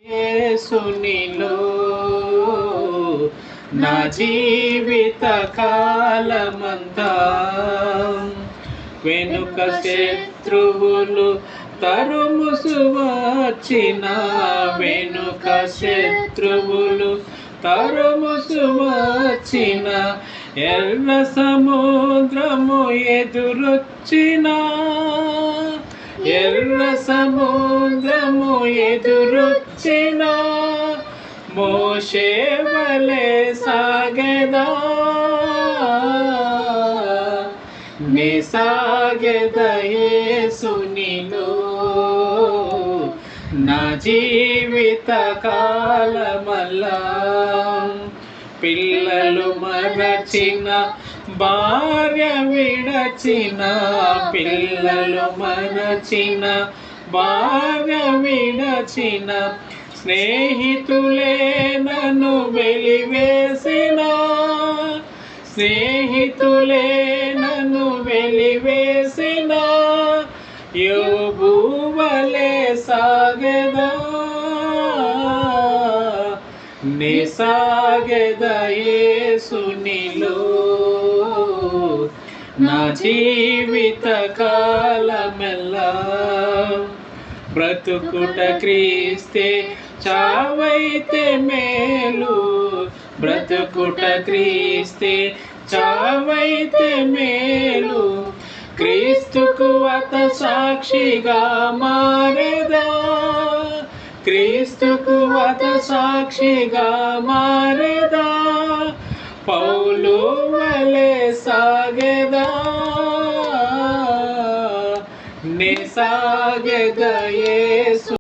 యేసునిలో నా జీవిత కాలమంతా వెనుక శత్రువులు తరుముసు వచ్చిన వెనుక శత్రువులు తరుముసు వచ్చిన ఎర్ర సముద్రము ఎదురొచ్చిన ఎర్ర సముద్రము ఎదురొచ్చిన మోషే వలె సాగెదా నే సాగెదా యేసునిలో నా జీవిత కాలమల్లా పిల్లలు మరచిన భార్య విడచిన పిల్లలు మరచిన భార్య విడచిన స్నేహితులే నన్ను వెలివేసిన స్నేహితులే నన్ను వెలివేసిన యోబు వలె సాగెదా నే సాగెదా యేసునిలో నా జీవిత కాలమెల్లా బ్రతుకుట క్రీస్తే చావైతే మేలు బ్రతుకుట క్రీస్తే చావైతే మేలు క్రీస్తుకు అత సాక్షిగా మారెదా క్రీస్తుకు అత సాక్షిగా మారెదా పౌలు వలె సాగెదా నే సాగెదా యేసు